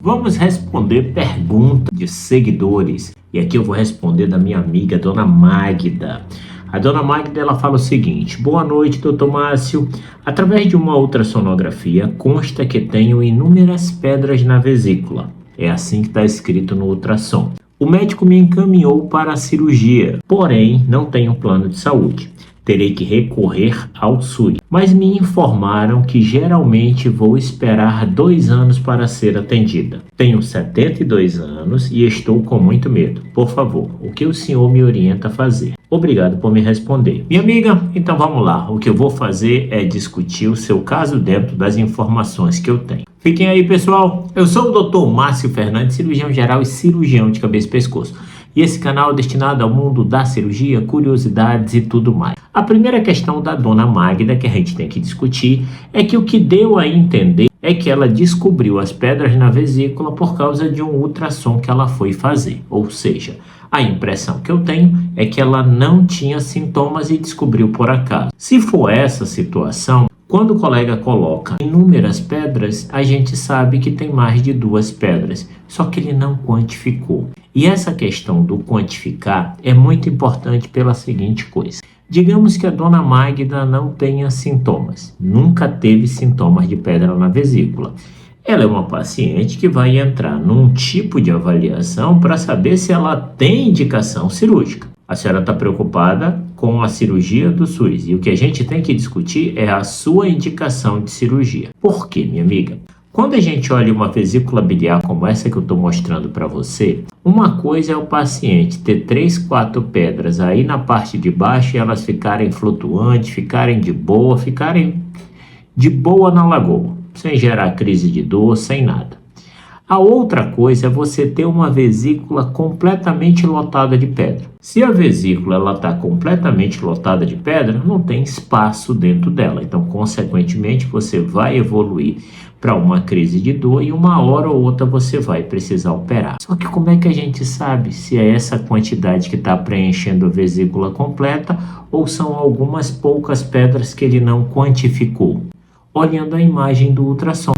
Vamos responder perguntas de seguidores. E aqui eu vou responder da minha amiga, Dona Magda. A Dona Magda, ela fala o seguinte: boa noite, doutor Márcio. Através de uma ultrassonografia, consta que tenho inúmeras pedras na vesícula. É assim que está escrito no ultrassom. O médico me encaminhou para a cirurgia, porém não tenho plano de saúde. Terei que recorrer ao SUS, mas me informaram que geralmente vou esperar 2 anos para ser atendida. Tenho 72 anos e estou com muito medo. Por favor, o que o senhor me orienta a fazer? Obrigado por me responder. Minha amiga, então vamos lá. O que eu vou fazer é discutir o seu caso dentro das informações que eu tenho. Fiquem aí, pessoal. Eu sou o Dr. Márcio Fernandes, cirurgião geral e cirurgião de cabeça e pescoço. E esse canal é destinado ao mundo da cirurgia, curiosidades e tudo mais. A primeira questão da Dona Magda que a gente tem que discutir é que o que deu a entender é que ela descobriu as pedras na vesícula por causa de um ultrassom que ela foi fazer. Ou seja, a impressão que eu tenho é que ela não tinha sintomas e descobriu por acaso. Se for essa situação, quando o colega coloca inúmeras pedras, a gente sabe que tem mais de 2 pedras, só que ele não quantificou. E essa questão do quantificar é muito importante pela seguinte coisa. Digamos que a Dona Magda não tenha sintomas, nunca teve sintomas de pedra na vesícula. Ela é uma paciente que vai entrar num tipo de avaliação para saber se ela tem indicação cirúrgica. A senhora está preocupada com a cirurgia do SUS e o que a gente tem que discutir é a sua indicação de cirurgia. Por quê, minha amiga? Quando a gente olha uma vesícula biliar como essa que eu estou mostrando para você, uma coisa é o paciente ter 3, 4 pedras aí na parte de baixo e elas ficarem flutuantes, ficarem de boa na lagoa, sem gerar crise de dor, sem nada. A outra coisa é você ter uma vesícula completamente lotada de pedra. Se a vesícula está completamente lotada de pedra, não tem espaço dentro dela. Então, consequentemente, você vai evoluir para uma crise de dor e uma hora ou outra você vai precisar operar. Só que como é que a gente sabe se é essa quantidade que está preenchendo a vesícula completa ou são algumas poucas pedras que ele não quantificou? Olhando a imagem do ultrassom.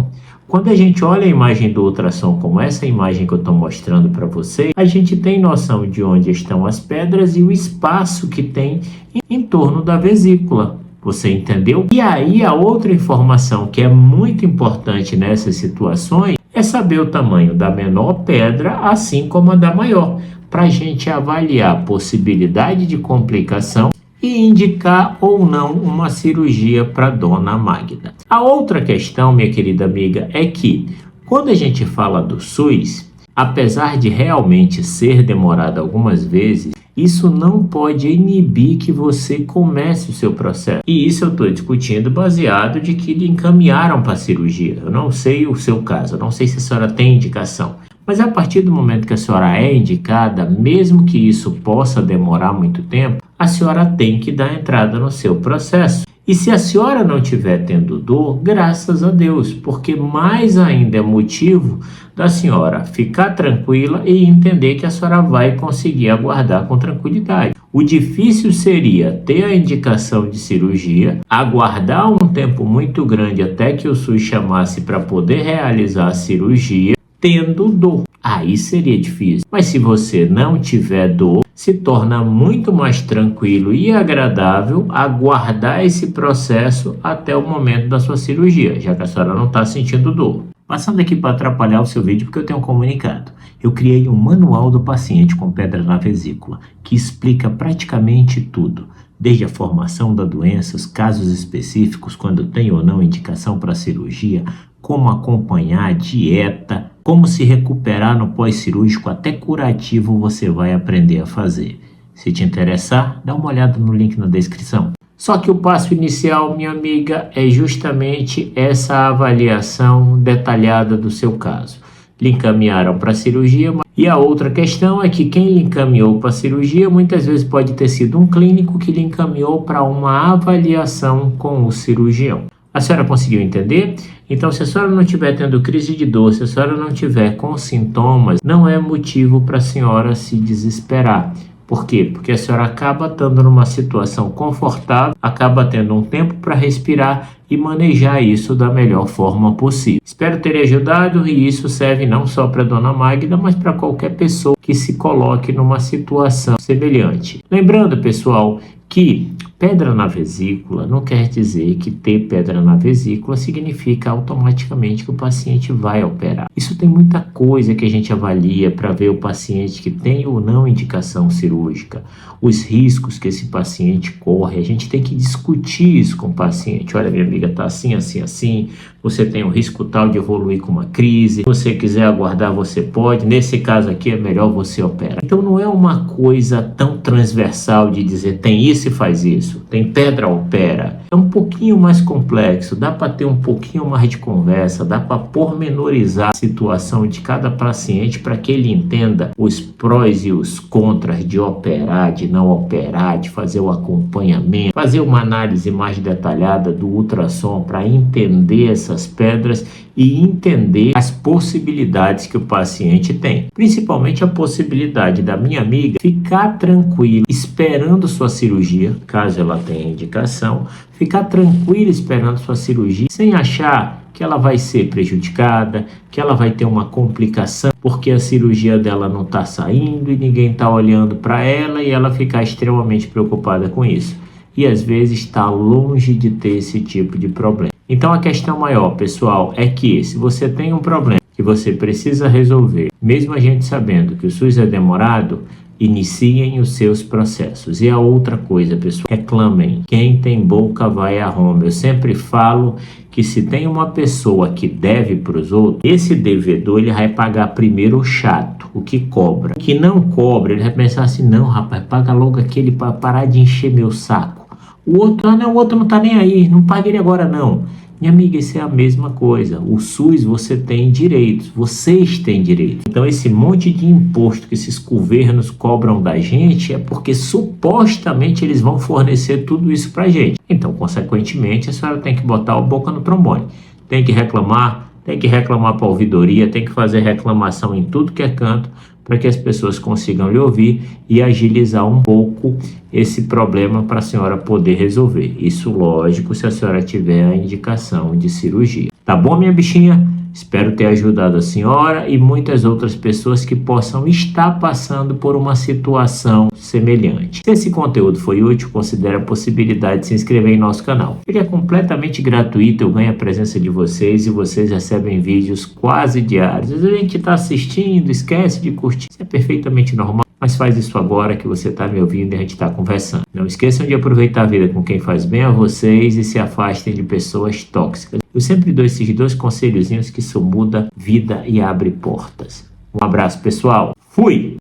Quando a gente olha a imagem do ultrassom como essa imagem que eu estou mostrando para você, a gente tem noção de onde estão as pedras e o espaço que tem em torno da vesícula. Você entendeu? E aí a outra informação que é muito importante nessas situações é saber o tamanho da menor pedra, assim como a da maior, para a gente avaliar a possibilidade de complicação e indicar ou não uma cirurgia para Dona Magda. A outra questão, minha querida amiga, é que quando a gente fala do SUS, apesar de realmente ser demorado algumas vezes, isso não pode inibir que você comece o seu processo. E isso eu estou discutindo baseado de que lhe encaminharam para a cirurgia. Eu não sei o seu caso, eu não sei se a senhora tem indicação. Mas a partir do momento que a senhora é indicada, mesmo que isso possa demorar muito tempo, a senhora tem que dar entrada no seu processo. E se a senhora não estiver tendo dor, graças a Deus, porque mais ainda é motivo da senhora ficar tranquila e entender que a senhora vai conseguir aguardar com tranquilidade. O difícil seria ter a indicação de cirurgia, aguardar um tempo muito grande até que o SUS chamasse para poder realizar a cirurgia, tendo dor. Aí seria difícil. Mas se você não tiver dor, se torna muito mais tranquilo e agradável aguardar esse processo até o momento da sua cirurgia, já que a senhora não está sentindo dor. Passando aqui para atrapalhar o seu vídeo, porque eu tenho um comunicado. Eu criei um manual do paciente com pedra na vesícula, que explica praticamente tudo, desde a formação da doença, os casos específicos, quando tem ou não indicação para cirurgia, como acompanhar a dieta, como se recuperar no pós-cirúrgico, até curativo você vai aprender a fazer. Se te interessar, dá uma olhada no link na descrição. Só que o passo inicial, minha amiga, é justamente essa avaliação detalhada do seu caso. Lhe encaminharam para a cirurgia, e a outra questão é que quem lhe encaminhou para a cirurgia muitas vezes pode ter sido um clínico que lhe encaminhou para uma avaliação com o cirurgião. A senhora conseguiu entender? Então, se a senhora não estiver tendo crise de dor, se a senhora não estiver com sintomas, não é motivo para a senhora se desesperar. Por quê? Porque a senhora acaba estando numa situação confortável, acaba tendo um tempo para respirar e manejar isso da melhor forma possível. Espero ter ajudado, e isso serve não só para Dona Magda, mas para qualquer pessoa que se coloque numa situação semelhante. Lembrando, pessoal, que pedra na vesícula não quer dizer que ter pedra na vesícula significa automaticamente que o paciente vai operar. Isso tem muita coisa que a gente avalia para ver o paciente que tem ou não indicação cirúrgica, os riscos que esse paciente corre. A gente tem que discutir isso com o paciente. Olha, minha amiga, tá assim, assim, assim. Você tem um risco tal de evoluir com uma crise. Se você quiser aguardar, você pode. Nesse caso aqui, é melhor você operar. Então, não é uma coisa tão transversal de dizer tem isso e faz isso. Tem pedra, opera. É um pouquinho mais complexo. Dá para ter um pouquinho mais de conversa. Dá para pormenorizar a situação de cada paciente para que ele entenda os prós e os contras de operar, de não operar, de fazer o acompanhamento, fazer uma análise mais detalhada do ultrassom para entender essas pedras e entender as possibilidades que o paciente tem. Principalmente a possibilidade da minha amiga ficar tranquila esperando sua cirurgia, caso ela tenha indicação, ficar tranquila esperando sua cirurgia, sem achar que ela vai ser prejudicada, que ela vai ter uma complicação porque a cirurgia dela não está saindo e ninguém está olhando para ela, e ela ficar extremamente preocupada com isso. E às vezes está longe de ter esse tipo de problema. Então a questão maior, pessoal, é que se você tem um problema que você precisa resolver, mesmo a gente sabendo que o SUS é demorado, iniciem os seus processos. E a outra coisa, pessoal, reclamem. Quem tem boca vai a Roma. Eu sempre falo que se tem uma pessoa que deve para os outros, esse devedor ele vai pagar primeiro o chato, o que cobra. O que não cobra, ele vai pensar assim, não, rapaz, paga logo aquele para parar de encher meu saco. O outro não tá nem aí, não paga ele agora não. Minha amiga, isso é a mesma coisa. O SUS, você tem direitos, vocês têm direitos. Então, esse monte de imposto que esses governos cobram da gente é porque supostamente eles vão fornecer tudo isso pra gente. Então, consequentemente, a senhora tem que botar a boca no trombone. Tem que reclamar para a ouvidoria, tem que fazer reclamação em tudo que é canto, para que as pessoas consigam lhe ouvir e agilizar um pouco esse problema para a senhora poder resolver. Isso, lógico, se a senhora tiver a indicação de cirurgia. Tá bom, minha bichinha? Espero ter ajudado a senhora e muitas outras pessoas que possam estar passando por uma situação semelhante. Se esse conteúdo foi útil, considere a possibilidade de se inscrever em nosso canal. Ele é completamente gratuito, eu ganho a presença de vocês e vocês recebem vídeos quase diários. Às vezes a gente está assistindo, esquece de curtir, isso é perfeitamente normal. Mas faz isso agora que você está me ouvindo e a gente está conversando. Não esqueçam de aproveitar a vida com quem faz bem a vocês e se afastem de pessoas tóxicas. Eu sempre dou esses 2 conselhozinhos que isso muda vida e abre portas. Um abraço, pessoal. Fui!